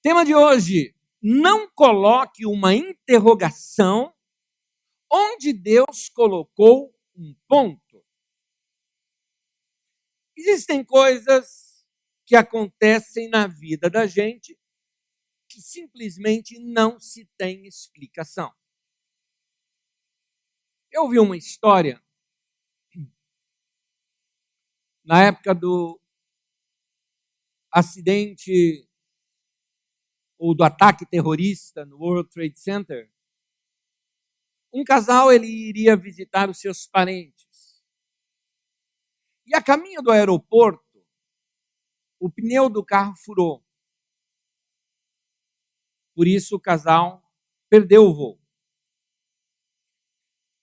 Tema de hoje: não coloque uma interrogação onde Deus colocou um ponto. Existem coisas que acontecem na vida da gente que simplesmente não se tem explicação. Eu ouvi uma história na época do acidente ou do ataque terrorista no World Trade Center. Um casal ele iria visitar os seus parentes. E a caminho do aeroporto, o pneu do carro furou. Por isso o casal perdeu o voo.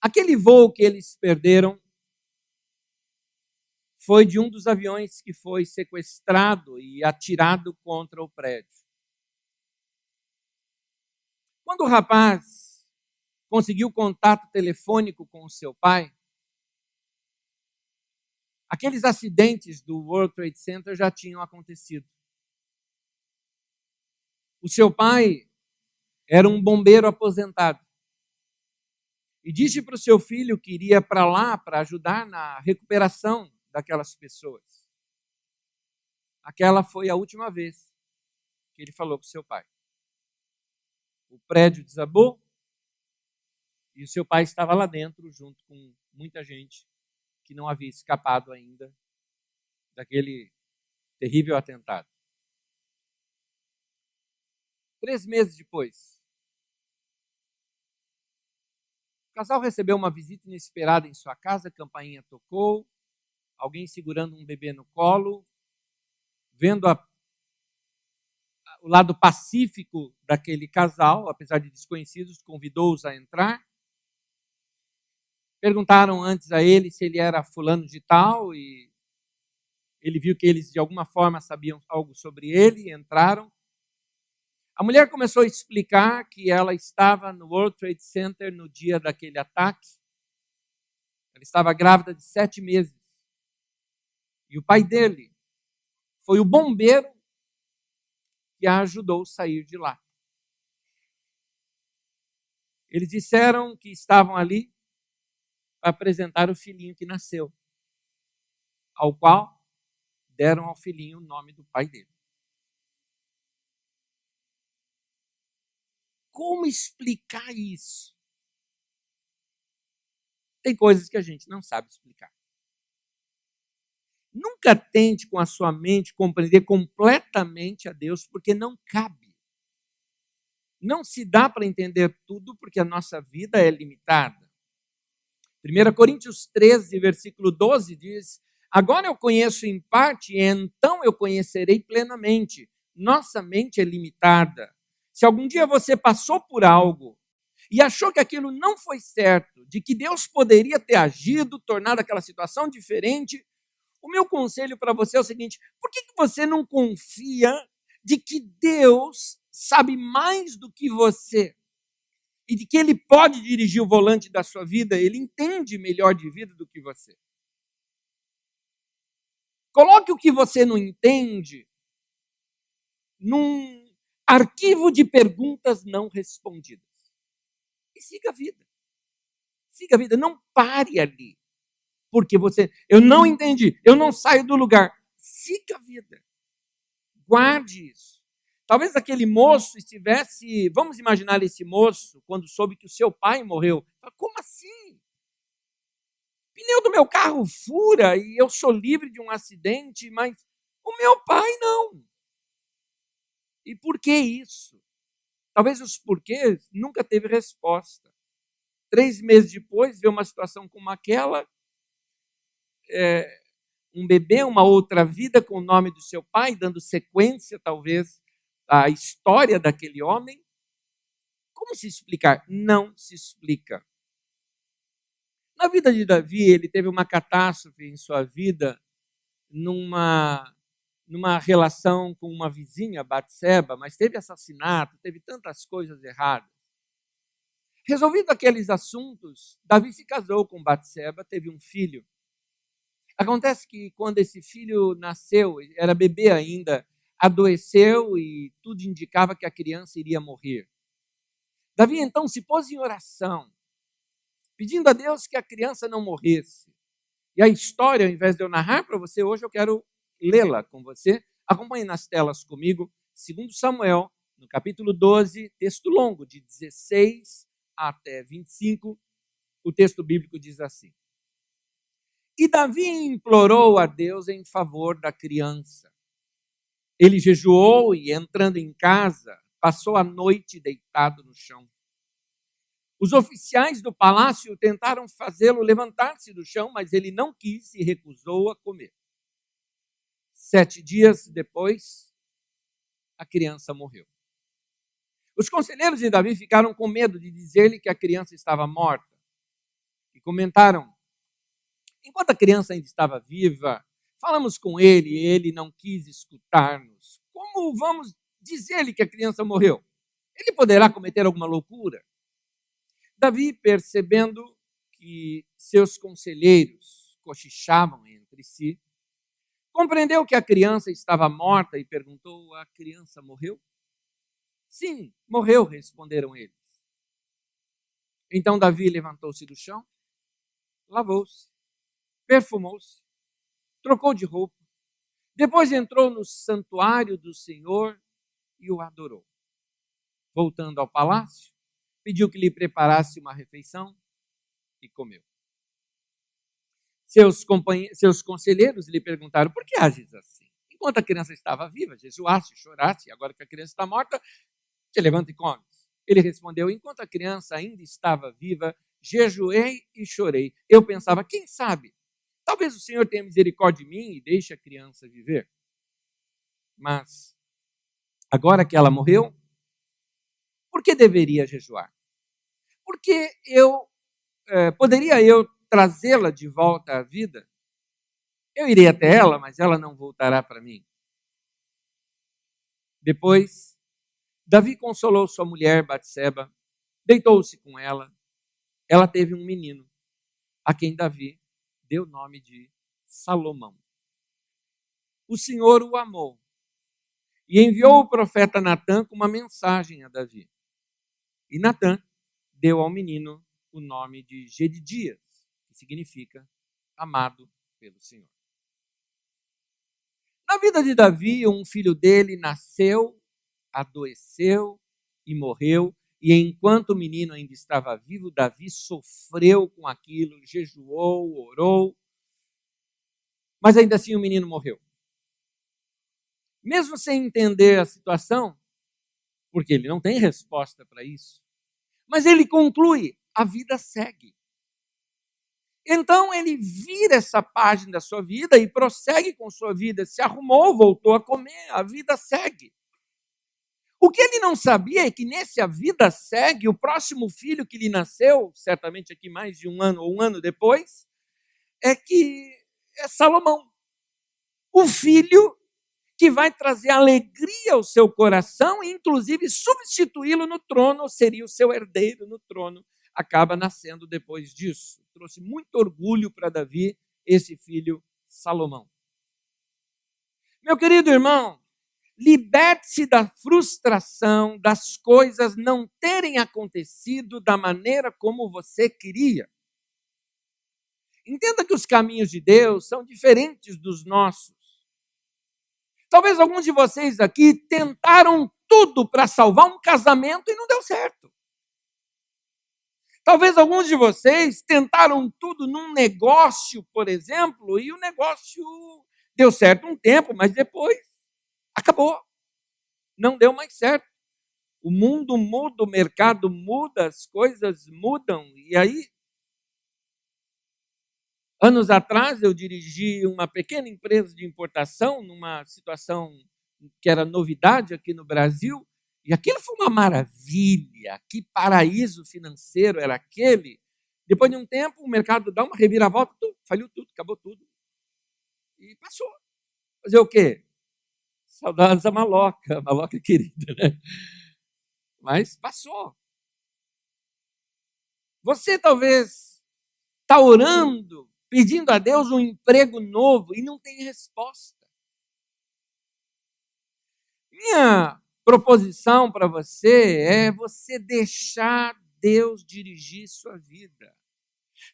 Aquele voo que eles perderam foi de um dos aviões que foi sequestrado e atirado contra o prédio. Quando o rapaz conseguiu contato telefônico com o seu pai, aqueles acidentes do World Trade Center já tinham acontecido. O seu pai era um bombeiro aposentado e disse para o seu filho que iria para lá para ajudar na recuperação daquelas pessoas. Aquela foi a última vez que ele falou com o seu pai. O prédio desabou e o seu pai estava lá dentro junto com muita gente que não havia escapado ainda daquele terrível atentado. 3 meses depois, o casal recebeu uma visita inesperada em sua casa, a campainha tocou, alguém segurando um bebê no colo, vendo o lado pacífico daquele casal, apesar de desconhecidos, convidou-os a entrar. Perguntaram antes a ele se ele era fulano de tal e ele viu que eles de alguma forma sabiam algo sobre ele e entraram. A mulher começou a explicar que ela estava no World Trade Center no dia daquele ataque. Ela estava grávida de 7 meses. E o pai dele foi o bombeiro que a ajudou a sair de lá. Eles disseram que estavam ali para apresentar o filhinho que nasceu, ao qual deram ao filhinho o nome do pai dele. Como explicar isso? Tem coisas que a gente não sabe explicar. Nunca tente com a sua mente compreender completamente a Deus, porque não cabe. Não se dá para entender tudo, porque a nossa vida é limitada. 1 Coríntios 13, versículo 12 diz: agora eu conheço em parte, e então eu conhecerei plenamente. Nossa mente é limitada. Se algum dia você passou por algo e achou que aquilo não foi certo, de que Deus poderia ter agido, tornado aquela situação diferente, o meu conselho para você é o seguinte: por que você não confia de que Deus sabe mais do que você? E de que Ele pode dirigir o volante da sua vida, Ele entende melhor de vida do que você. Coloque o que você não entende num arquivo de perguntas não respondidas. E siga a vida. Siga a vida, não pare ali. Porque eu não entendi, eu não saio do lugar. Siga a vida. Guarde isso. Talvez aquele moço estivesse, vamos imaginar esse moço, quando soube que o seu pai morreu. Como assim? O pneu do meu carro fura e eu sou livre de um acidente, mas o meu pai não. E por que isso? Talvez os porquês nunca teve resposta. 3 meses depois, vê uma situação como aquela, um bebê, uma outra vida com o nome do seu pai, dando sequência, talvez, à história daquele homem. Como se explicar? Não se explica. Na vida de Davi, ele teve uma catástrofe em sua vida, numa relação com uma vizinha, Batseba, mas teve assassinato, teve tantas coisas erradas. Resolvido aqueles assuntos, Davi se casou com Batseba, teve um filho. Acontece que quando esse filho nasceu, era bebê ainda, adoeceu e tudo indicava que a criança iria morrer. Davi então se pôs em oração, pedindo a Deus que a criança não morresse. E a história, ao invés de eu narrar para você, hoje eu quero lê-la com você. Acompanhe nas telas comigo, 2 Samuel, no capítulo 12, texto longo, de 16 até 25. O texto bíblico diz assim: E Davi implorou a Deus em favor da criança. Ele jejuou e, entrando em casa, passou a noite deitado no chão. Os oficiais do palácio tentaram fazê-lo levantar-se do chão, mas ele não quis e recusou a comer. 7 dias depois, a criança morreu. Os conselheiros de Davi ficaram com medo de dizer-lhe que a criança estava morta. E comentaram: enquanto a criança ainda estava viva, falamos com ele e ele não quis escutar-nos. Como vamos dizer-lhe que a criança morreu? Ele poderá cometer alguma loucura. Davi, percebendo que seus conselheiros cochichavam entre si, compreendeu que a criança estava morta e perguntou: a criança morreu? Sim, morreu, responderam eles. Então Davi levantou-se do chão, lavou-se, perfumou-se, trocou de roupa, depois entrou no santuário do Senhor e o adorou. Voltando ao palácio, pediu que lhe preparasse uma refeição e comeu. Seus conselheiros lhe perguntaram: por que ages assim? Enquanto a criança estava viva, jejuaste, choraste, agora que a criança está morta, te levanta e come. Ele respondeu: enquanto a criança ainda estava viva, jejuei e chorei. Eu pensava: quem sabe, talvez o Senhor tenha misericórdia de mim e deixe a criança viver. Mas, agora que ela morreu, por que deveria jejuar? Porque poderia eu trazê-la de volta à vida? Eu irei até ela, mas ela não voltará para mim. Depois, Davi consolou sua mulher, Batseba, deitou-se com ela. Ela teve um menino, a quem Davi deu o nome de Salomão. O Senhor o amou e enviou o profeta Natã com uma mensagem a Davi. E Natã deu ao menino o nome de Jedidias, que significa amado pelo Senhor. Na vida de Davi, um filho dele nasceu, adoeceu e morreu. E enquanto o menino ainda estava vivo, Davi sofreu com aquilo, jejuou, orou. Mas ainda assim o menino morreu. Mesmo sem entender a situação, porque ele não tem resposta para isso, mas ele conclui: a vida segue. Então ele vira essa página da sua vida e prossegue com sua vida. Se arrumou, voltou a comer, a vida segue. O que ele não sabia é que nesse a vida segue, o próximo filho que lhe nasceu, certamente aqui mais de um ano ou um ano depois, é Salomão. O filho que vai trazer alegria ao seu coração e inclusive substituí-lo no trono, seria o seu herdeiro no trono. Acaba nascendo depois disso. Trouxe muito orgulho para Davi, esse filho Salomão. Meu querido irmão, liberte-se da frustração das coisas não terem acontecido da maneira como você queria. Entenda que os caminhos de Deus são diferentes dos nossos. Talvez alguns de vocês aqui tentaram tudo para salvar um casamento e não deu certo. Talvez alguns de vocês tentaram tudo num negócio, por exemplo, e o negócio deu certo um tempo, mas depois acabou. Não deu mais certo. O mundo muda, o mercado muda, as coisas mudam. E aí, anos atrás, eu dirigi uma pequena empresa de importação numa situação que era novidade aqui no Brasil. E aquilo foi uma maravilha. Que paraíso financeiro era aquele. Depois de um tempo, o mercado dá uma reviravolta, faliu tudo, acabou tudo. E passou. Fazer o quê? Saudades da maloca querida, né? Mas passou. Você talvez está orando, pedindo a Deus um emprego novo e não tem resposta. Minha proposição para você é você deixar Deus dirigir sua vida.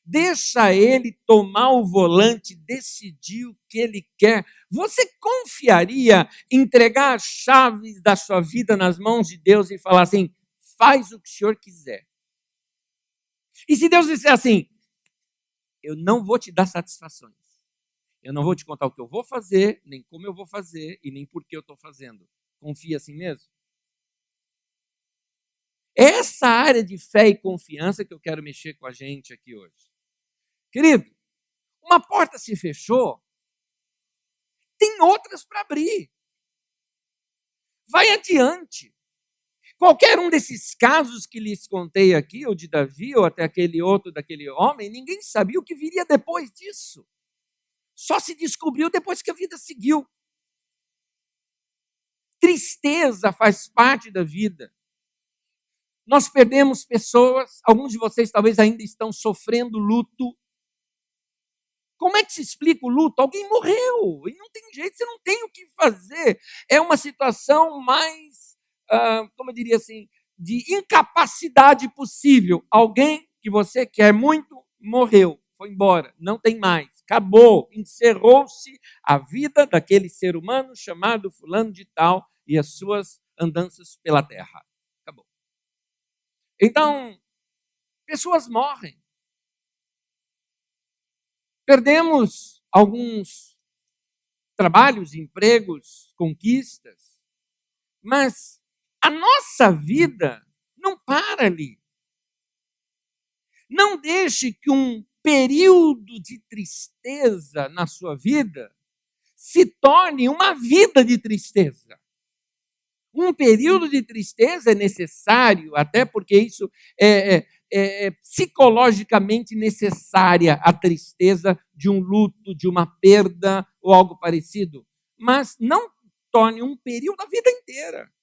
Deixa Ele tomar o volante, decidir o que Ele quer. Você confiaria em entregar as chaves da sua vida nas mãos de Deus e falar assim, faz o que o Senhor quiser? E se Deus disser assim, eu não vou te dar satisfações. Eu não vou te contar o que eu vou fazer, nem como eu vou fazer e nem por que eu estou fazendo. Confia assim mesmo? Essa área de fé e confiança que eu quero mexer com a gente aqui hoje. Querido, uma porta se fechou, tem outras para abrir. Vai adiante. Qualquer um desses casos que lhes contei aqui, ou de Davi, ou até aquele outro daquele homem, ninguém sabia o que viria depois disso. Só se descobriu depois que a vida seguiu. Tristeza faz parte da vida. Nós perdemos pessoas, alguns de vocês talvez ainda estão sofrendo luto. Como é que se explica o luto? Alguém morreu e não tem jeito, você não tem o que fazer. É uma situação mais, como eu diria assim, de incapacidade possível. Alguém que você quer muito morreu, foi embora, não tem mais, acabou, encerrou-se a vida daquele ser humano chamado fulano de tal e as suas andanças pela terra. Acabou. Então, pessoas morrem. Perdemos alguns trabalhos, empregos, conquistas, mas a nossa vida não para ali. Não deixe que um período de tristeza na sua vida se torne uma vida de tristeza. Um período de tristeza é necessário, até porque isso é psicologicamente necessária, a tristeza de um luto, de uma perda ou algo parecido. Mas não torne um período a vida inteira.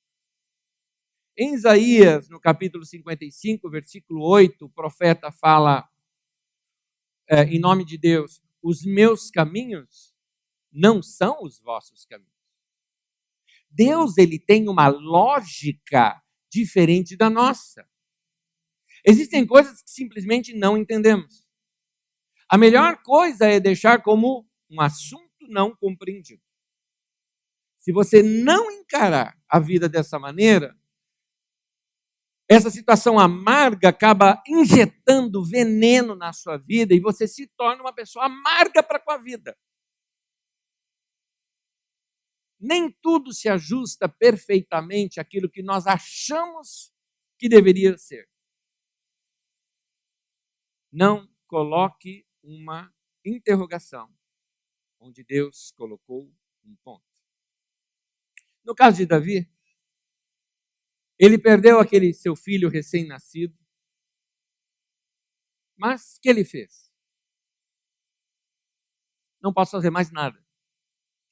Em Isaías, no capítulo 55, versículo 8, o profeta fala, em nome de Deus, os meus caminhos não são os vossos caminhos. Deus, ele tem uma lógica diferente da nossa. Existem coisas que simplesmente não entendemos. A melhor coisa é deixar como um assunto não compreendido. Se você não encarar a vida dessa maneira, essa situação amarga acaba injetando veneno na sua vida e você se torna uma pessoa amarga para com a vida. Nem tudo se ajusta perfeitamente àquilo que nós achamos que deveria ser. Não coloque uma interrogação onde Deus colocou um ponto. No caso de Davi, ele perdeu aquele seu filho recém-nascido, mas o que ele fez? Não posso fazer mais nada.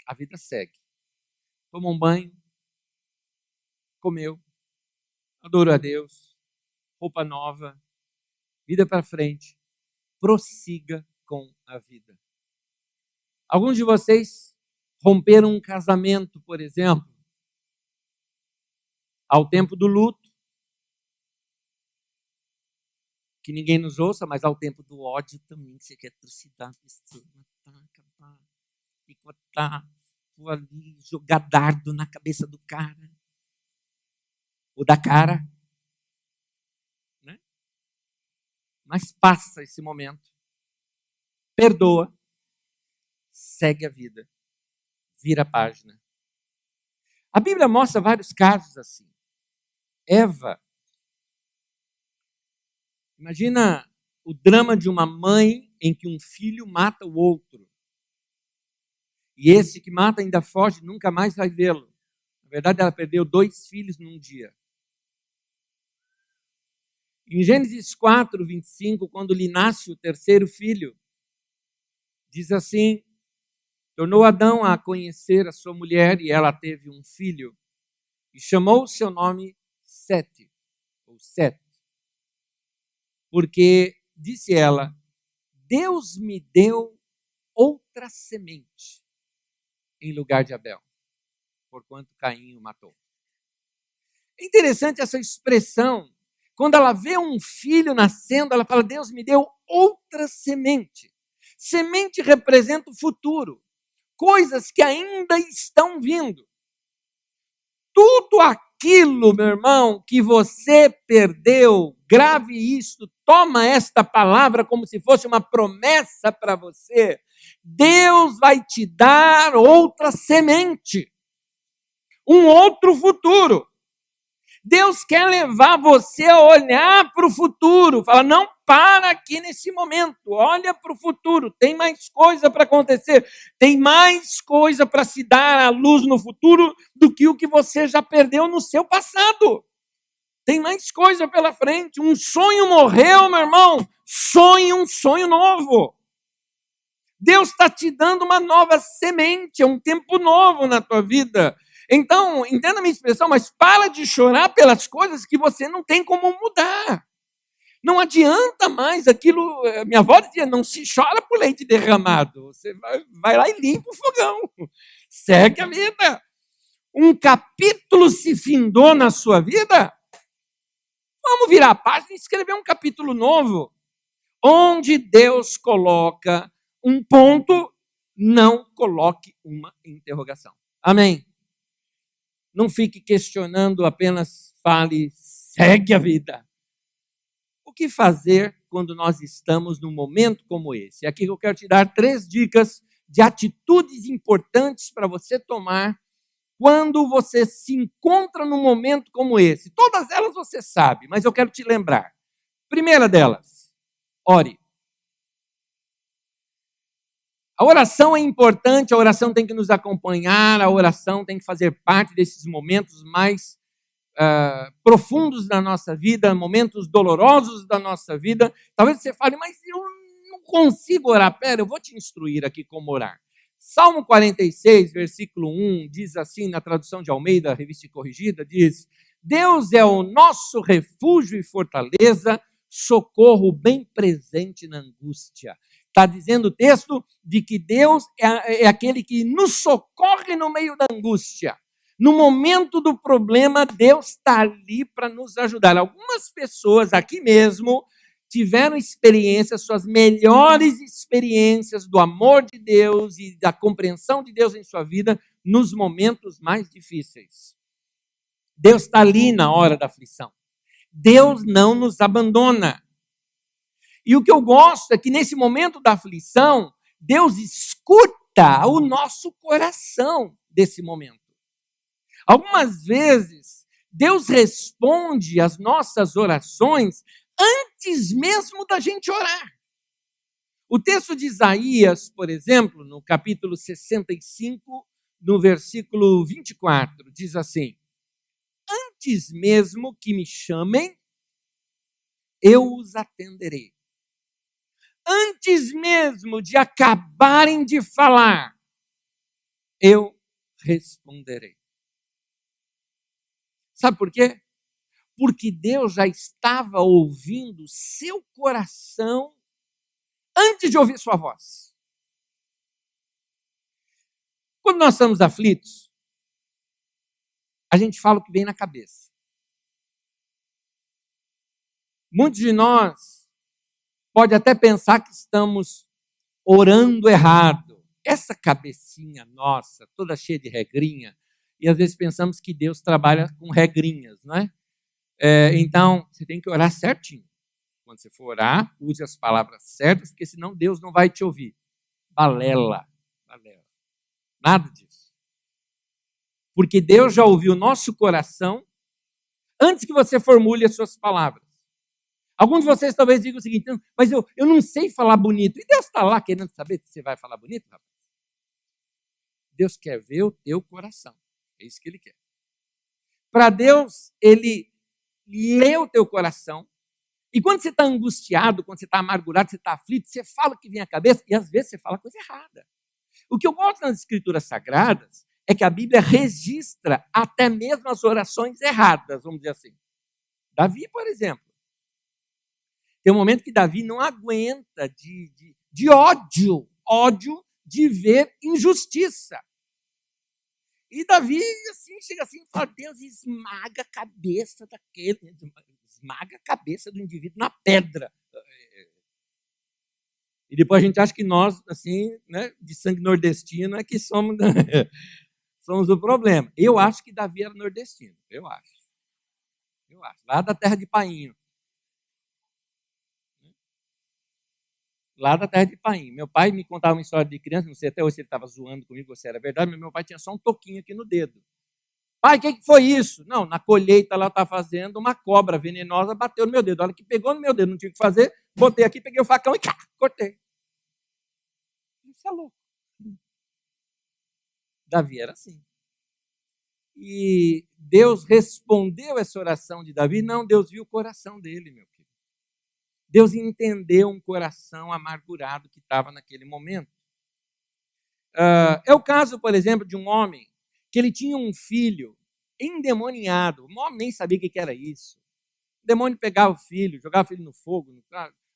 A vida segue. Tomou um banho, comeu, adorou a Deus, roupa nova, vida para frente, prossiga com a vida. Alguns de vocês romperam um casamento, por exemplo, ao tempo do luto, que ninguém nos ouça, mas ao tempo do ódio também, que você quer trucidar a pessoa, matar, acabar, picotar, ali, jogar dardo na cabeça do cara, ou da cara, né? Mas passa esse momento, perdoa, segue a vida, vira a página. A Bíblia mostra vários casos assim. Eva, imagina o drama de uma mãe em que um filho mata o outro. E esse que mata ainda foge, nunca mais vai vê-lo. Na verdade, ela perdeu 2 filhos num dia. Em Gênesis 4, 25, quando lhe nasce o terceiro filho, diz assim, tornou Adão a conhecer a sua mulher e ela teve um filho. E chamou o seu nome Sete, ou Set. Porque, disse ela, Deus me deu outra semente em lugar de Abel, porquanto Caim o matou. É interessante essa expressão. Quando ela vê um filho nascendo, ela fala, Deus me deu outra semente. Semente representa o futuro. Coisas que ainda estão vindo. Tudo aquilo, meu irmão, que você perdeu, grave isso, toma esta palavra como se fosse uma promessa para você. Deus vai te dar outra semente, um outro futuro. Deus quer levar você a olhar para o futuro. Fala, não para aqui nesse momento. Olha para o futuro. Tem mais coisa para acontecer. Tem mais coisa para se dar à luz no futuro do que o que você já perdeu no seu passado. Tem mais coisa pela frente. Um sonho morreu, meu irmão. Sonhe um sonho novo. Deus está te dando uma nova semente, um tempo novo na tua vida. Então, entenda a minha expressão, mas para de chorar pelas coisas que você não tem como mudar. Não adianta mais aquilo. Minha avó dizia, não se chora por leite derramado. Você vai lá e limpa o fogão. Segue a vida. Um capítulo se findou na sua vida? Vamos virar a página e escrever um capítulo novo. Onde Deus coloca um ponto, não coloque uma interrogação. Amém? Não fique questionando, apenas fale, segue a vida. O que fazer quando nós estamos num momento como esse? Aqui eu quero te dar 3 dicas de atitudes importantes para você tomar quando você se encontra num momento como esse. Todas elas você sabe, mas eu quero te lembrar. Primeira delas, ore. A oração é importante, a oração tem que nos acompanhar, a oração tem que fazer parte desses momentos mais profundos da nossa vida, momentos dolorosos da nossa vida. Talvez você fale, mas eu não consigo orar. Pera, eu vou te instruir aqui como orar. Salmo 46, versículo 1, diz assim, na tradução de Almeida, revista corrigida, diz, Deus é o nosso refúgio e fortaleza, socorro bem presente na angústia. Está dizendo o texto de que Deus é aquele que nos socorre no meio da angústia. No momento do problema, Deus está ali para nos ajudar. Algumas pessoas aqui mesmo tiveram experiências, suas melhores experiências do amor de Deus e da compreensão de Deus em sua vida nos momentos mais difíceis. Deus está ali na hora da aflição. Deus não nos abandona. E o que eu gosto é que nesse momento da aflição, Deus escuta o nosso coração desse momento. Algumas vezes, Deus responde às nossas orações antes mesmo da gente orar. O texto de Isaías, por exemplo, no capítulo 65, no versículo 24, diz assim, antes mesmo que me chamem, eu os atenderei. Antes mesmo de acabarem de falar, eu responderei. Sabe por quê? Porque Deus já estava ouvindo seu coração antes de ouvir sua voz. Quando nós estamos aflitos, a gente fala o que vem na cabeça. Muitos de nós pode até pensar que estamos orando errado. Essa cabecinha nossa, toda cheia de regrinha, e às vezes pensamos que Deus trabalha com regrinhas, não é? Então, você tem que orar certinho. Quando você for orar, use as palavras certas, porque senão Deus não vai te ouvir. Balela. Nada disso. Porque Deus já ouviu o nosso coração antes que você formule as suas palavras. Alguns de vocês talvez digam o seguinte, mas eu não sei falar bonito. E Deus está lá querendo saber se você vai falar bonito, rapaz? Deus quer ver o teu coração. É isso que Ele quer. Para Deus, Ele lê o teu coração. E quando você está angustiado, quando você está amargurado, você está aflito, você fala o que vem à cabeça e às vezes você fala coisa errada. O que eu gosto nas Escrituras Sagradas é que a Bíblia registra até mesmo as orações erradas, vamos dizer assim. Davi, por exemplo. Tem um momento que Davi não aguenta de ódio de ver injustiça. E Davi, assim, chega assim e fala, Deus esmaga a cabeça daquele, esmaga a cabeça do indivíduo na pedra. E depois a gente acha que nós, assim, né, de sangue nordestino, é que somos, somos o problema. Eu acho que Davi era nordestino, eu acho. Lá da terra de Painho. Lá da terra de Painho. Meu pai me contava uma história de criança, não sei até hoje se ele estava zoando comigo ou se era verdade, mas meu pai tinha só um toquinho aqui no dedo. Pai, o que foi isso? Não, na colheita ela está fazendo, uma cobra venenosa bateu no meu dedo. Olha que pegou no meu dedo, não tinha o que fazer, botei aqui, peguei o facão e cortei. Isso é louco. Davi era assim. E Deus respondeu essa oração de Davi? Não, Deus viu o coração dele, meu querido. Deus entendeu um coração amargurado que estava naquele momento. É o caso, por exemplo, de um homem que ele tinha um filho endemoniado. O homem nem sabia o que era isso. O demônio pegava o filho, jogava o filho no fogo.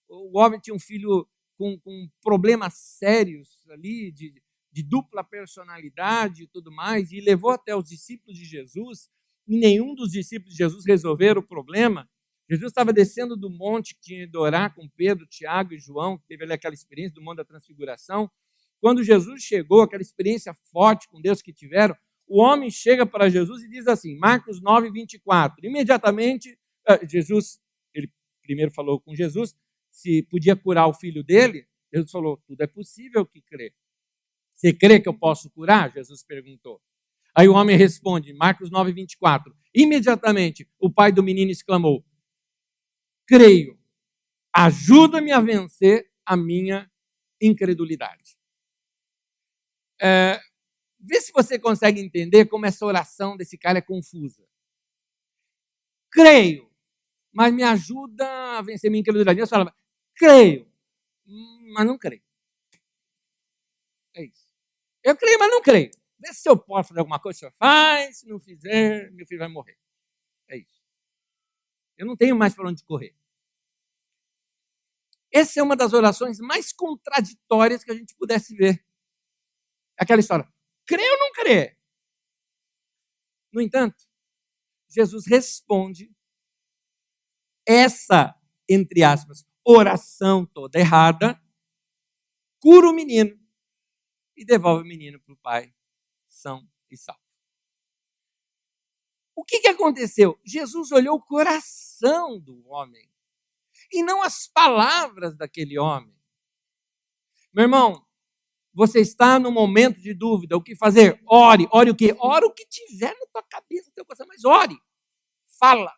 O homem tinha um filho com problemas sérios ali, de dupla personalidade e tudo mais, e levou até os discípulos de Jesus, e nenhum dos discípulos de Jesus resolveram o problema. Jesus estava descendo do monte que tinha de orar com Pedro, Tiago e João, que teve ali aquela experiência do Monte da Transfiguração. Quando Jesus chegou, aquela experiência forte com Deus que tiveram, o homem chega para Jesus e diz assim, Marcos 9, 24. Imediatamente, Jesus, ele primeiro falou com Jesus, se podia curar o filho dele. Jesus falou, tudo é possível que crê. Você crê que eu posso curar? Jesus perguntou. Aí o homem responde, Marcos 9, 24. Imediatamente, o pai do menino exclamou, creio, ajuda-me a vencer a minha incredulidade. Vê se você consegue entender como essa oração desse cara é confusa. Creio, mas me ajuda a vencer minha incredulidade. Eu falava, creio, mas não creio. É isso. Eu creio, mas não creio. Vê se eu posso fazer alguma coisa, o senhor faz, se não fizer, meu filho vai morrer. É isso. Eu não tenho mais para onde correr. Essa é uma das orações mais contraditórias que a gente pudesse ver. Aquela história, crê ou não crê? No entanto, Jesus responde essa, entre aspas, oração toda errada, cura o menino e devolve o menino para o pai, são e salvo. O que aconteceu? Jesus olhou o coração do homem e não as palavras daquele homem. Meu irmão, você está num momento de dúvida, o que fazer? Ore. Ore o quê? Ore o que tiver na tua cabeça, no teu coração, mas ore. Fala.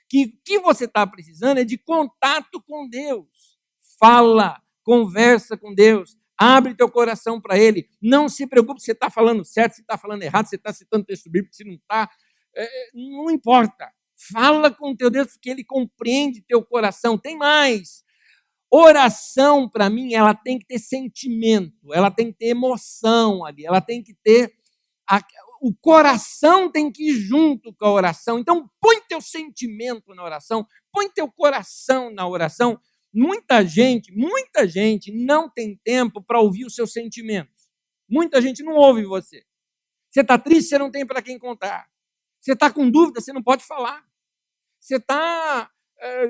Que o que você está precisando é de contato com Deus. Fala, conversa com Deus. Abre teu coração para Ele. Não se preocupe se você está falando certo, se está falando errado, se está citando texto bíblico, se não está. Não importa. Fala com teu Deus, porque Ele compreende teu coração. Tem mais. Oração, para mim, ela tem que ter sentimento, ela tem que ter emoção ali, ela tem que ter... O coração tem que ir junto com a oração. Então, põe teu sentimento na oração, põe teu coração na oração. Muita gente não tem tempo para ouvir os seus sentimentos. Muita gente não ouve você. Você está triste, você não tem para quem contar. Você está com dúvida, você não pode falar. Você está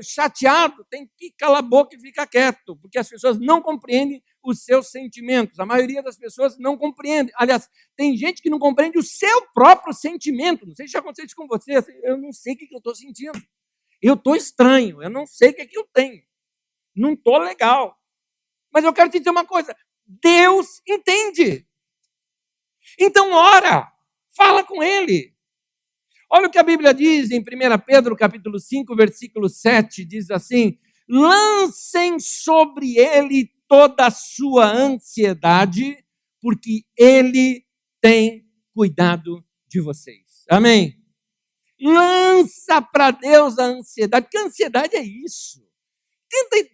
chateado, tem que calar a boca e ficar quieto, porque as pessoas não compreendem os seus sentimentos. A maioria das pessoas não compreende. Aliás, tem gente que não compreende o seu próprio sentimento. Não sei se já aconteceu isso com você. Eu não sei o que eu estou sentindo. Eu estou estranho. Eu não sei o que eu tenho. Não estou legal. Mas eu quero te dizer uma coisa. Deus entende. Então ora. Fala com Ele. Olha o que a Bíblia diz em 1 Pedro, capítulo 5, versículo 7. Diz assim, lancem sobre Ele toda a sua ansiedade, porque Ele tem cuidado de vocês. Amém? Lança para Deus a ansiedade, porque a ansiedade é isso.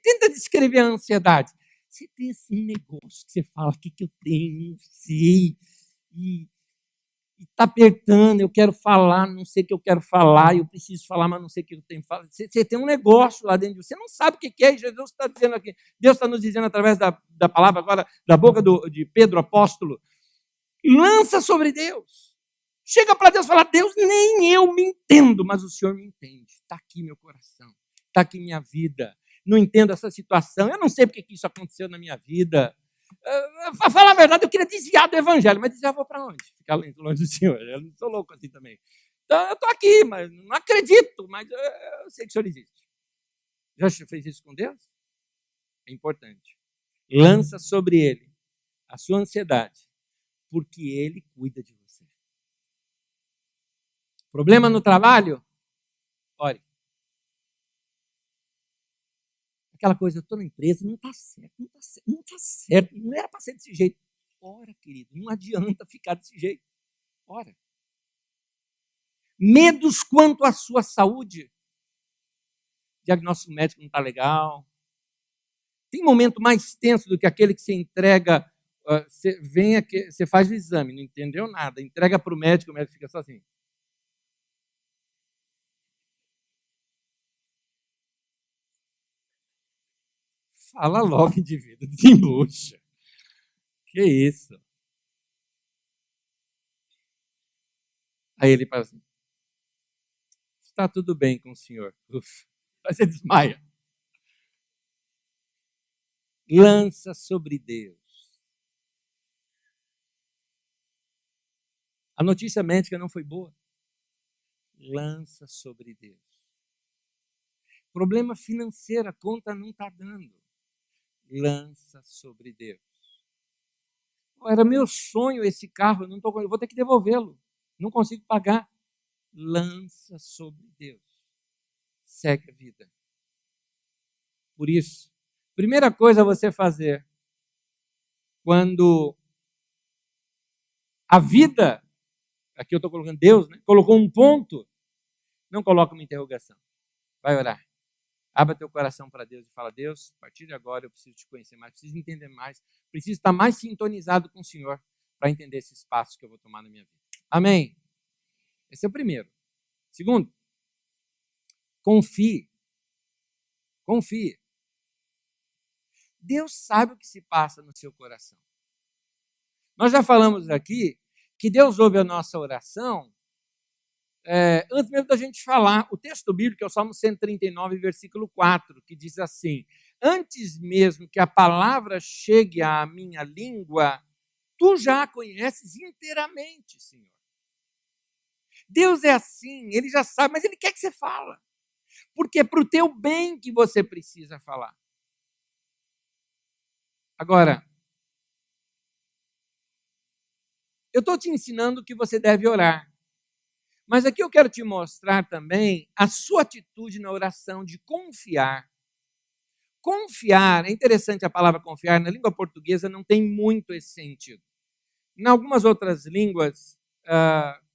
Tenta descrever a ansiedade. Você tem esse negócio que você fala, o que eu tenho, não sei, e está apertando, eu quero falar, não sei o que eu quero falar, eu preciso falar, mas não sei o que eu tenho que falar. Você tem um negócio lá dentro de você, não sabe o que é, e Jesus está dizendo aqui, Deus está nos dizendo através da palavra agora, da boca de Pedro, apóstolo, lança sobre Deus. Chega para Deus e fala, Deus, nem eu me entendo, mas o Senhor me entende. Está aqui meu coração, está aqui minha vida. Não entendo essa situação, eu não sei porque que isso aconteceu na minha vida. Para falar a verdade, eu queria desviar do evangelho, mas desviar vou para onde? Ficar longe do Senhor. Eu não sou louco assim também. Então, eu estou aqui, mas não acredito, mas eu sei que o Senhor existe. Já fez isso com Deus? É importante. Lança sobre Ele a sua ansiedade, porque Ele cuida de você. Problema no trabalho? Ore. Aquela coisa, eu estou na empresa, não está certo, não era para ser desse jeito. Ora, querido, não adianta ficar desse jeito. Ora. Medos quanto à sua saúde. Diagnóstico médico não está legal. Tem momento mais tenso do que aquele que você entrega, você faz o exame, não entendeu nada, entrega para o médico fica só assim. Fala logo, indivíduo, desembucha. Que isso? Aí ele fala assim, está tudo bem com o senhor. Uf, aí você desmaia. Lança sobre Deus. A notícia médica não foi boa. Lança sobre Deus. Problema financeiro, a conta não está dando. Lança sobre Deus. Era meu sonho esse carro, eu vou ter que devolvê-lo. Não consigo pagar. Lança sobre Deus. Segue a vida. Por isso, primeira coisa a você fazer, quando a vida, aqui eu estou colocando Deus, né, colocou um ponto, não coloca uma interrogação. Vai orar. Abra teu coração para Deus e fala, Deus, a partir de agora eu preciso te conhecer mais, preciso entender mais, preciso estar mais sintonizado com o Senhor para entender esses passos que eu vou tomar na minha vida. Amém? Esse é o primeiro. Segundo, confie. Confie. Deus sabe o que se passa no seu coração. Nós já falamos aqui que Deus ouve a nossa oração antes mesmo da gente falar. O texto bíblico é o Salmo 139, versículo 4, que diz assim, antes mesmo que a palavra chegue à minha língua, tu já a conheces inteiramente, Senhor. Deus é assim, Ele já sabe, mas Ele quer que você fale. Porque é para o teu bem que você precisa falar. Agora, eu estou te ensinando que você deve orar. Mas aqui eu quero te mostrar também a sua atitude na oração de confiar. Confiar, é interessante a palavra confiar, na língua portuguesa não tem muito esse sentido. Em algumas outras línguas,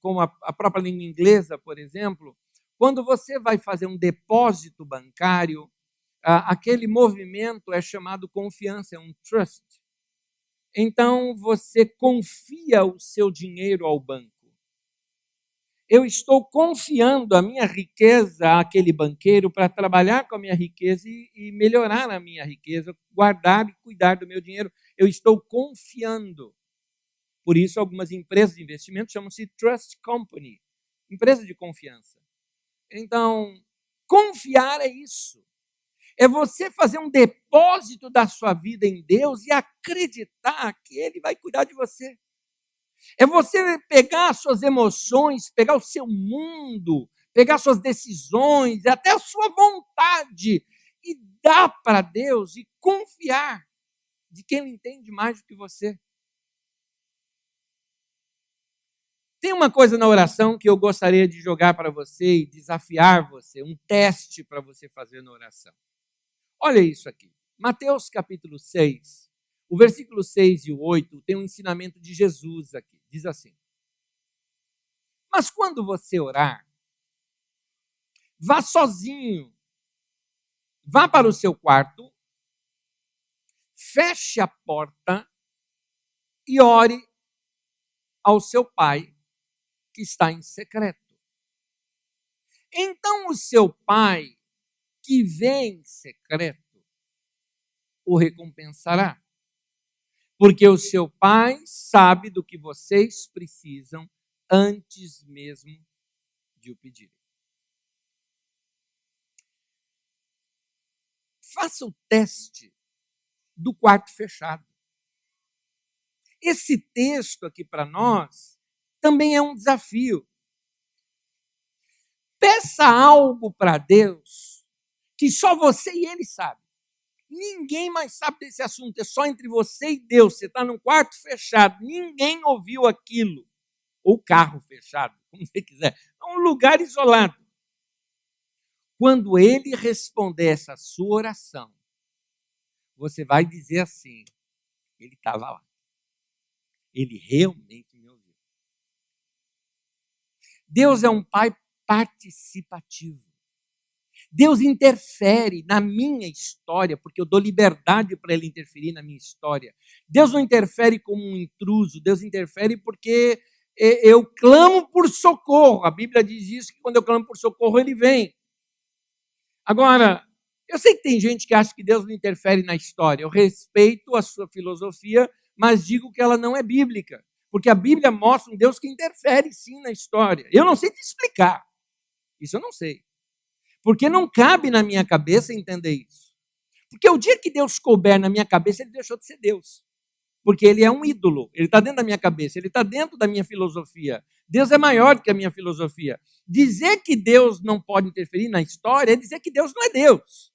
como a própria língua inglesa, por exemplo, quando você vai fazer um depósito bancário, aquele movimento é chamado confiança, é um trust. Então, você confia o seu dinheiro ao banco. Eu estou confiando a minha riqueza àquele banqueiro para trabalhar com a minha riqueza e melhorar a minha riqueza, guardar e cuidar do meu dinheiro. Eu estou confiando. Por isso, algumas empresas de investimento chamam-se Trust Company, empresa de confiança. Então, confiar é isso. É você fazer um depósito da sua vida em Deus e acreditar que Ele vai cuidar de você. É você pegar as suas emoções, pegar o seu mundo, pegar suas decisões, até a sua vontade e dar para Deus e confiar de que Ele entende mais do que você. Tem uma coisa na oração que eu gostaria de jogar para você e desafiar você, um teste para você fazer na oração. Olha isso aqui. Mateus capítulo 6, o versículo 6 e o 8 tem um ensinamento de Jesus aqui. Diz assim, mas quando você orar, vá sozinho, vá para o seu quarto, feche a porta e ore ao seu pai que está em secreto. Então o seu pai que vê em secreto o recompensará, porque o seu pai sabe do que vocês precisam antes mesmo de o pedirem. Faça o teste do quarto fechado. Esse texto aqui para nós também é um desafio. Peça algo para Deus que só você e Ele sabem. Ninguém mais sabe desse assunto, é só entre você e Deus. Você está num quarto fechado, ninguém ouviu aquilo. Ou carro fechado, como você quiser. É um lugar isolado. Quando Ele responder essa sua oração, você vai dizer assim: Ele estava lá. Ele realmente me ouviu. Deus é um Pai participativo. Deus interfere na minha história, porque eu dou liberdade para Ele interferir na minha história. Deus não interfere como um intruso, Deus interfere porque eu clamo por socorro. A Bíblia diz isso, que quando eu clamo por socorro, Ele vem. Agora, eu sei que tem gente que acha que Deus não interfere na história. Eu respeito a sua filosofia, mas digo que ela não é bíblica. Porque a Bíblia mostra um Deus que interfere sim na história. Eu não sei te explicar. Isso eu não sei. Porque não cabe na minha cabeça entender isso. Porque o dia que Deus couber na minha cabeça, Ele deixou de ser Deus. Porque Ele é um ídolo. Ele está dentro da minha cabeça. Ele está dentro da minha filosofia. Deus é maior do que a minha filosofia. Dizer que Deus não pode interferir na história é dizer que Deus não é Deus.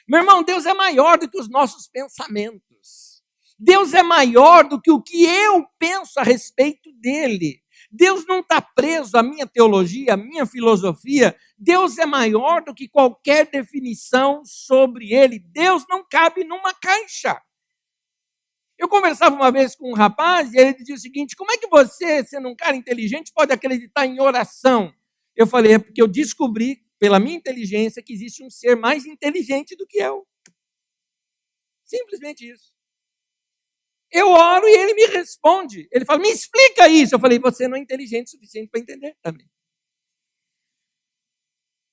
Meu irmão, Deus é maior do que os nossos pensamentos. Deus é maior do que o que eu penso a respeito dele. Deus não está preso à minha teologia, à minha filosofia. Deus é maior do que qualquer definição sobre ele. Deus não cabe numa caixa. Eu conversava uma vez com um rapaz e ele dizia o seguinte: como é que você, sendo um cara inteligente, pode acreditar em oração? Eu falei: é porque eu descobri, pela minha inteligência, que existe um ser mais inteligente do que eu. Simplesmente isso. Eu oro e ele me responde. Ele fala: me explica isso. Eu falei: você não é inteligente o suficiente para entender também.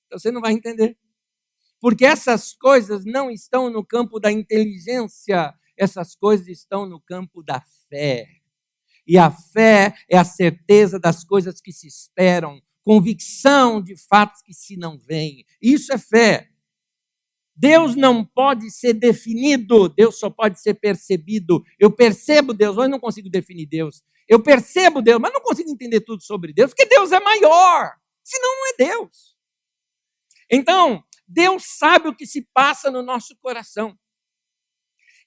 Então você não vai entender. Porque essas coisas não estão no campo da inteligência, essas coisas estão no campo da fé. E a fé é a certeza das coisas que se esperam, convicção de fatos que se não veem. Isso é fé. Deus não pode ser definido, Deus só pode ser percebido. Eu percebo Deus, mas não consigo definir Deus. Eu percebo Deus, mas não consigo entender tudo sobre Deus, porque Deus é maior, senão não é Deus. Então, Deus sabe o que se passa no nosso coração.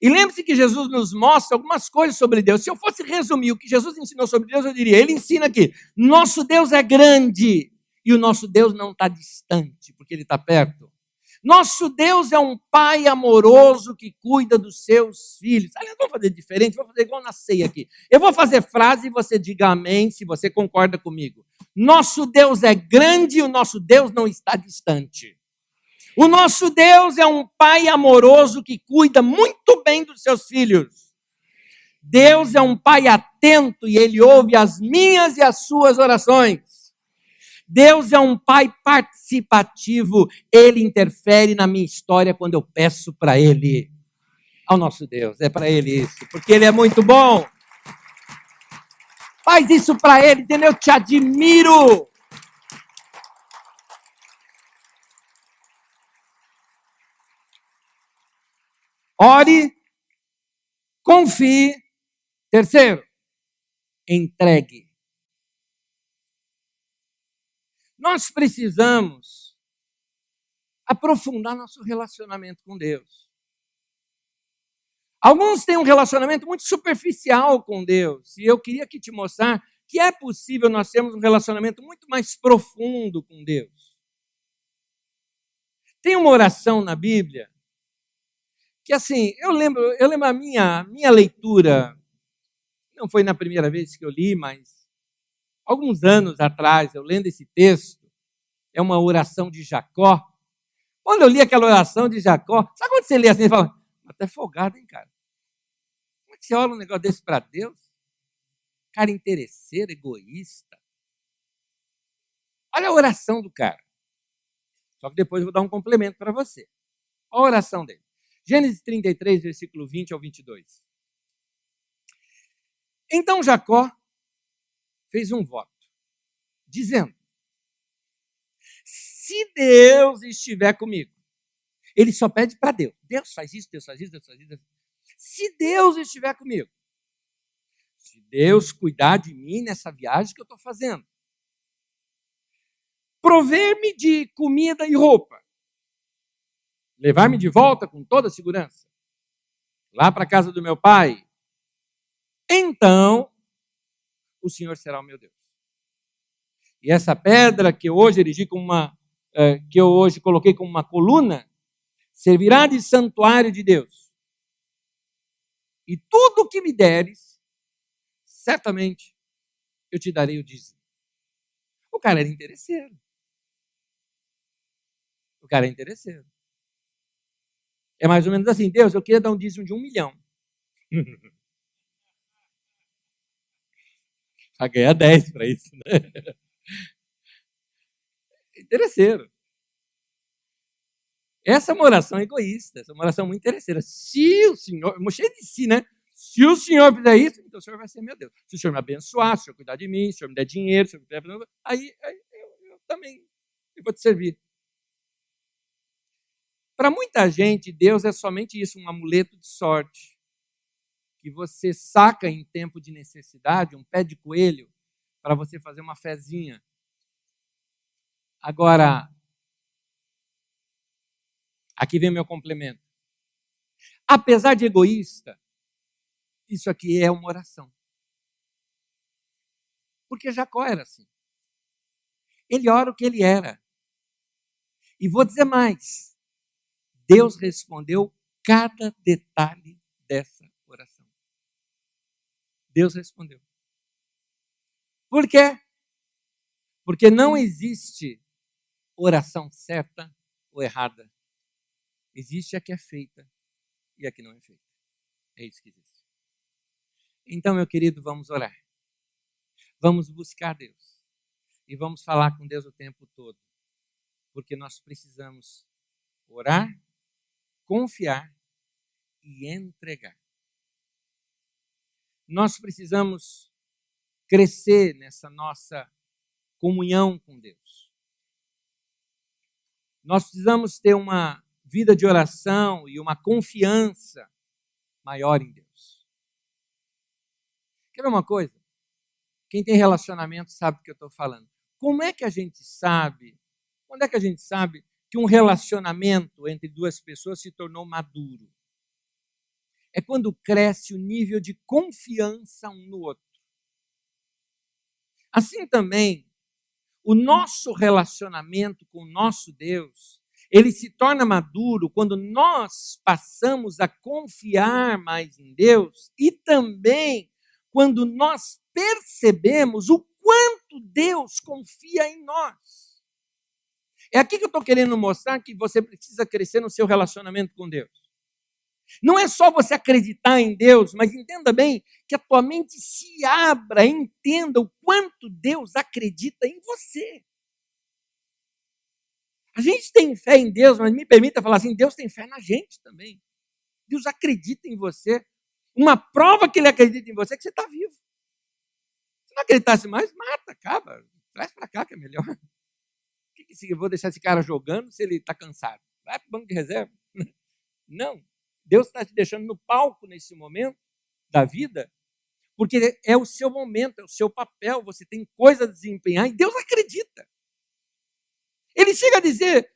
E lembre-se que Jesus nos mostra algumas coisas sobre Deus. Se eu fosse resumir o que Jesus ensinou sobre Deus, eu diria: ele ensina aqui, nosso Deus é grande, e o nosso Deus não está distante, porque ele está perto. Nosso Deus é um pai amoroso que cuida dos seus filhos. Aliás, vamos fazer diferente, vamos fazer igual na ceia aqui. Eu vou fazer frase e você diga amém, se você concorda comigo. Nosso Deus é grande e o nosso Deus não está distante. O nosso Deus é um pai amoroso que cuida muito bem dos seus filhos. Deus é um pai atento e ele ouve as minhas e as suas orações. Deus é um pai participativo, ele interfere na minha história quando eu peço para ele. Ao nosso Deus, é para ele isso, porque ele é muito bom. Faz isso para ele, entendeu? Eu te admiro. Ore, confie. Terceiro, entregue. Nós precisamos aprofundar nosso relacionamento com Deus. Alguns têm um relacionamento muito superficial com Deus, e eu queria aqui te mostrar que é possível nós termos um relacionamento muito mais profundo com Deus. Tem uma oração na Bíblia que, assim, eu lembro a minha leitura, não foi na primeira vez que eu li, mas alguns anos atrás, eu lendo esse texto, é uma oração de Jacó. Quando eu li aquela oração de Jacó, sabe quando você lê assim e fala: até folgado, hein, cara? Como é que você olha um negócio desse para Deus? Cara interesseiro, egoísta. Olha a oração do cara. Só que depois eu vou dar um complemento para você. Olha a oração dele. Gênesis 33, versículo 20 ao 22. Então Jacó fez um voto. dizendo: se Deus estiver comigo, ele só pede para Deus. Deus faz isso, Deus faz isso, Deus faz isso. Se Deus estiver comigo, se Deus cuidar de mim nessa viagem que eu estou fazendo, prover-me de comida e roupa, levar-me de volta com toda a segurança, lá para a casa do meu pai, então o Senhor será o meu Deus. E essa pedra que eu hoje erigi como que eu hoje coloquei como uma coluna, servirá de santuário de Deus. E tudo o que me deres, certamente eu te darei o dízimo. O cara era interesseiro. O cara é interesseiro. É mais ou menos assim: Deus, eu queria dar um dízimo de 1 milhão. Vai ganhar 10 para isso, né? Interesseiro. Essa é uma oração egoísta, essa é uma oração muito interesseira. Se o Senhor, cheio de si, né? Se o Senhor fizer isso, então o Senhor vai ser meu Deus. Se o Senhor me abençoar, se o Senhor cuidar de mim, se o Senhor me der dinheiro, se o Senhor me der... aí eu também vou te servir. Para muita gente, Deus é somente isso, um amuleto de sorte, que você saca em tempo de necessidade, um pé de coelho, para você fazer uma fezinha. Agora, aqui vem meu complemento. Apesar de egoísta, isso aqui é uma oração. Porque Jacó era assim. Ele ora o que ele era. E vou dizer mais. Deus respondeu cada detalhe dessa oração. Deus respondeu. Por quê? Porque não existe oração certa ou errada. Existe a que é feita e a que não é feita. É isso que existe. Então, meu querido, vamos orar. Vamos buscar Deus. E vamos falar com Deus o tempo todo. Porque nós precisamos orar, confiar e entregar. Nós precisamos crescer nessa nossa comunhão com Deus. Nós precisamos ter uma vida de oração e uma confiança maior em Deus. Quer ver uma coisa? Quem tem relacionamento sabe do que eu estou falando. Como é que a gente sabe? Quando é que a gente sabe que um relacionamento entre duas pessoas se tornou maduro? É quando cresce o nível de confiança um no outro. Assim também, o nosso relacionamento com o nosso Deus, ele se torna maduro quando nós passamos a confiar mais em Deus e também quando nós percebemos o quanto Deus confia em nós. É aqui que eu estou querendo mostrar que você precisa crescer no seu relacionamento com Deus. Não é só você acreditar em Deus, mas entenda bem que a tua mente se abra, entenda o quanto Deus acredita em você. A gente tem fé em Deus, mas me permita falar assim, Deus tem fé na gente também. Deus acredita em você. Uma prova que Ele acredita em você é que você está vivo. Se não acreditasse mais, mata, acaba. Traz para cá que é melhor. Eu vou deixar esse cara jogando se ele está cansado? Vai para o banco de reserva. Não. Deus está te deixando no palco nesse momento da vida, porque é o seu momento, é o seu papel, você tem coisa a desempenhar e Deus acredita. Ele chega a dizer,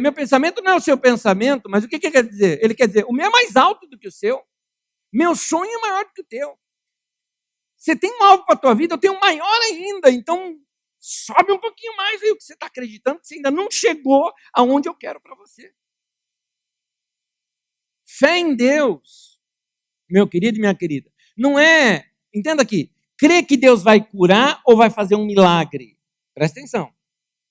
meu pensamento não é o seu pensamento, mas o que ele quer dizer? Ele quer dizer, o meu é mais alto do que o seu, meu sonho é maior do que o teu. Você tem um alvo para a tua vida, eu tenho um maior ainda, então sobe um pouquinho mais aí o que você está acreditando, que você ainda não chegou aonde eu quero para você. Fé em Deus, meu querido e minha querida, não é, entenda aqui, crer que Deus vai curar ou vai fazer um milagre. Presta atenção.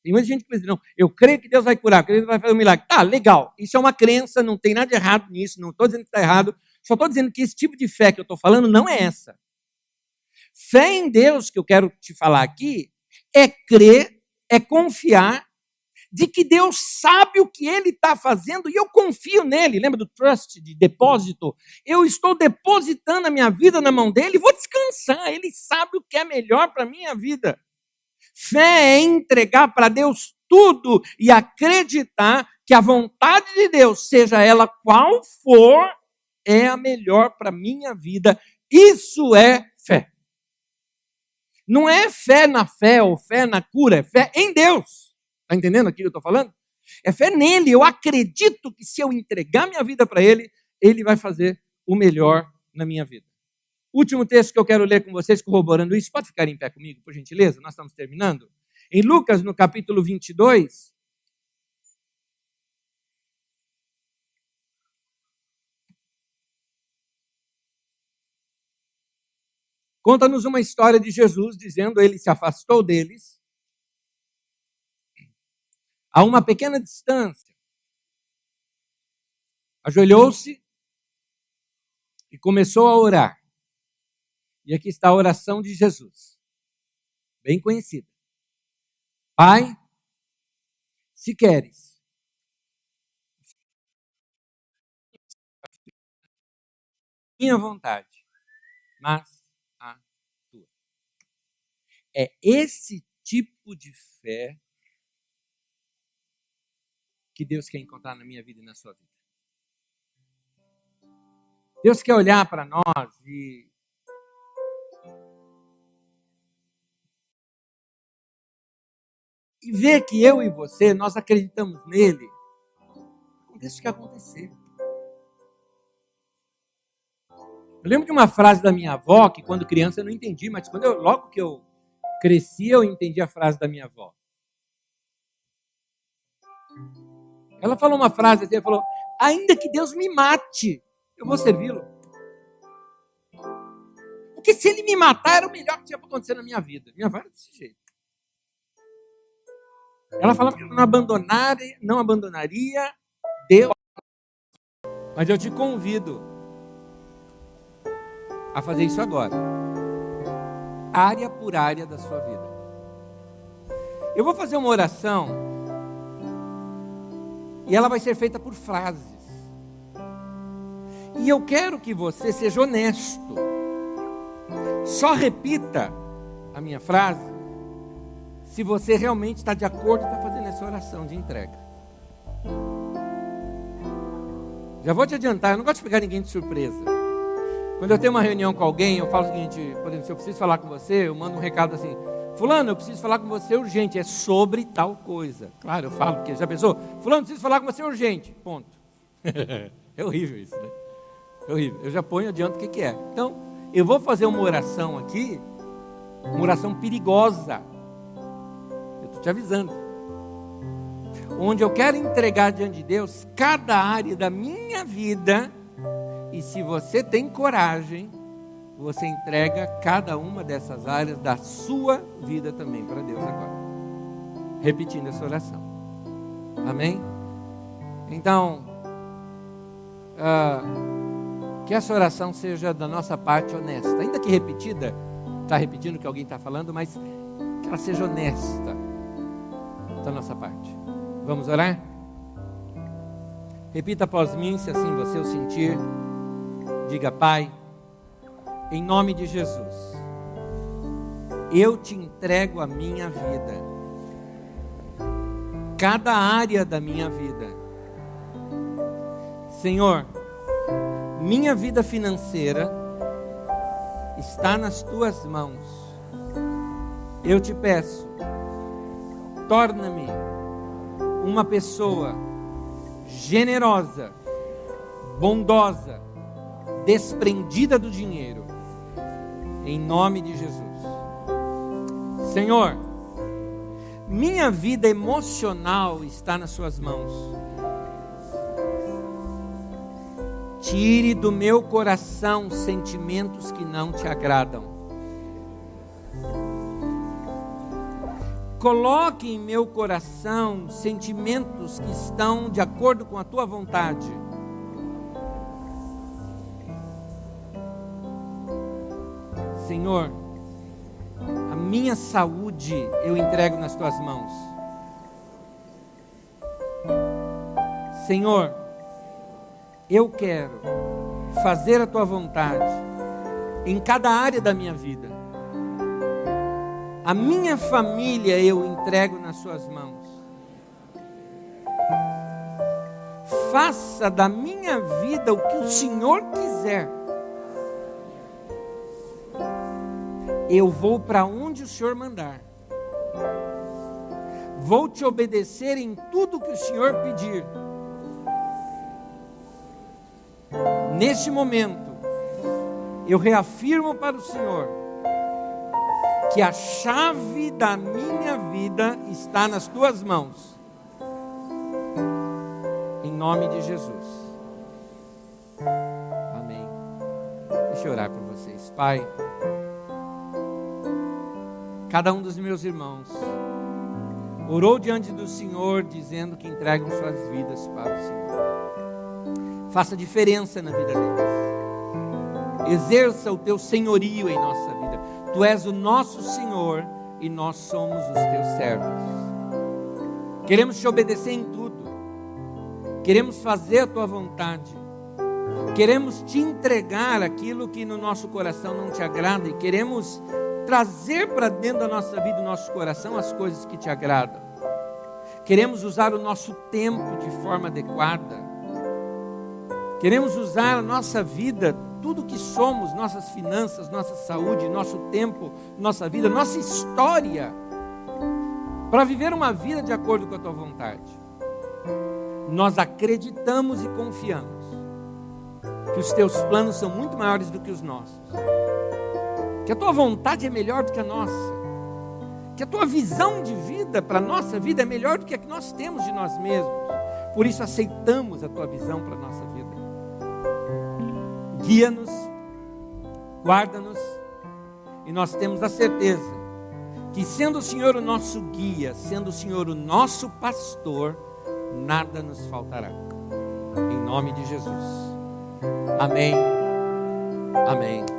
Tem muita gente que diz, não, eu creio que Deus vai curar, eu creio que Deus vai fazer um milagre. Tá, legal, isso é uma crença, não tem nada de errado nisso, não estou dizendo que está errado, só estou dizendo que esse tipo de fé que eu estou falando não é essa. Fé em Deus, que eu quero te falar aqui, é crer, é confiar de que Deus sabe o que Ele está fazendo e eu confio nele. Lembra do trust, de depósito? Eu estou depositando a minha vida na mão dele e vou descansar. Ele sabe o que é melhor para a minha vida. Fé é entregar para Deus tudo e acreditar que a vontade de Deus, seja ela qual for, é a melhor para a minha vida. Isso é fé. Não é fé na fé ou fé na cura, é fé em Deus. Está entendendo aquilo que eu estou falando? É fé nele. Eu acredito que se eu entregar minha vida para ele, ele vai fazer o melhor na minha vida. Último texto que eu quero ler com vocês, corroborando isso. Pode ficar em pé comigo, por gentileza? Nós estamos terminando. Em Lucas, no capítulo 22, conta-nos uma história de Jesus, dizendo ele se afastou deles a uma pequena distância. Ajoelhou-se e começou a orar. E aqui está a oração de Jesus, bem conhecida. Pai, se queres, minha vontade, mas a tua. É esse tipo de fé que Deus quer encontrar na minha vida e na sua vida. Deus quer olhar para nós e ver que eu e você, nós acreditamos nele. Aconteça o que acontecer. Eu lembro de uma frase da minha avó, que quando criança eu não entendi, mas logo que eu cresci, eu entendi a frase da minha avó. Ela falou uma frase assim, ela falou, ainda que Deus me mate, eu vou servi-lo. Porque se ele me matar, era o melhor que tinha para acontecer na minha vida. Minha avó era desse jeito. Ela falava que não abandonaria Deus. Mas eu te convido a fazer isso agora. Área por área da sua vida. Eu vou fazer uma oração e ela vai ser feita por frases. E eu quero que você seja honesto. Só repita a minha frase se você realmente está de acordo e está fazendo essa oração de entrega. Já vou te adiantar, eu não gosto de pegar ninguém de surpresa. Quando eu tenho uma reunião com alguém, eu falo o seguinte, por exemplo, se eu preciso falar com você, eu mando um recado assim, fulano, eu preciso falar com você urgente, é sobre tal coisa. Claro, eu falo, porque já pensou? Fulano, eu preciso falar com você urgente, ponto. É horrível isso, né? É horrível. Eu já ponho adiante o que é. Então, eu vou fazer uma oração aqui, uma oração perigosa. Eu estou te avisando. Onde eu quero entregar diante de Deus cada área da minha vida. E se você tem coragem, você entrega cada uma dessas áreas da sua vida também para Deus agora. Repetindo essa oração. Amém? Então, que essa oração seja da nossa parte honesta. Ainda que repetida, está repetindo o que alguém está falando, mas que ela seja honesta da nossa parte. Vamos orar? Repita após mim, se assim você o sentir. Diga, Pai, em nome de Jesus, eu te entrego a minha vida, cada área da minha vida. Senhor, minha vida financeira está nas tuas mãos. Eu te peço, torna-me uma pessoa generosa, bondosa, desprendida do dinheiro, em nome de Jesus. Senhor, minha vida emocional está nas suas mãos. Tire do meu coração sentimentos que não te agradam. Coloque em meu coração sentimentos que estão de acordo com a tua vontade. Senhor, a minha saúde eu entrego nas tuas mãos. Senhor, eu quero fazer a tua vontade em cada área da minha vida. A minha família eu entrego nas suas mãos. Faça da minha vida o que o Senhor quiser. Eu vou para onde o Senhor mandar. Vou te obedecer em tudo que o Senhor pedir. Neste momento, eu reafirmo para o Senhor que a chave da minha vida está nas tuas mãos. Em nome de Jesus. Amém. Deixa eu orar por vocês. Pai, cada um dos meus irmãos orou diante do Senhor, dizendo que entregam suas vidas para o Senhor. Faça diferença na vida deles. Exerça o teu senhorio em nossa vida. Tu és o nosso Senhor e nós somos os teus servos. Queremos te obedecer em tudo. Queremos fazer a tua vontade. Queremos te entregar aquilo que no nosso coração não te agrada e queremos trazer para dentro da nossa vida, do nosso coração, as coisas que te agradam. Queremos usar o nosso tempo de forma adequada. Queremos usar a nossa vida, tudo que somos, nossas finanças, nossa saúde, nosso tempo, nossa vida, nossa história, para viver uma vida de acordo com a tua vontade. Nós acreditamos e confiamos que os teus planos são muito maiores do que os nossos. Que a tua vontade é melhor do que a nossa. Que a tua visão de vida para a nossa vida é melhor do que a que nós temos de nós mesmos. Por isso aceitamos a tua visão para a nossa vida. Guia-nos, guarda-nos, e nós temos a certeza que sendo o Senhor o nosso guia, sendo o Senhor o nosso pastor, nada nos faltará. Em nome de Jesus. Amém. Amém.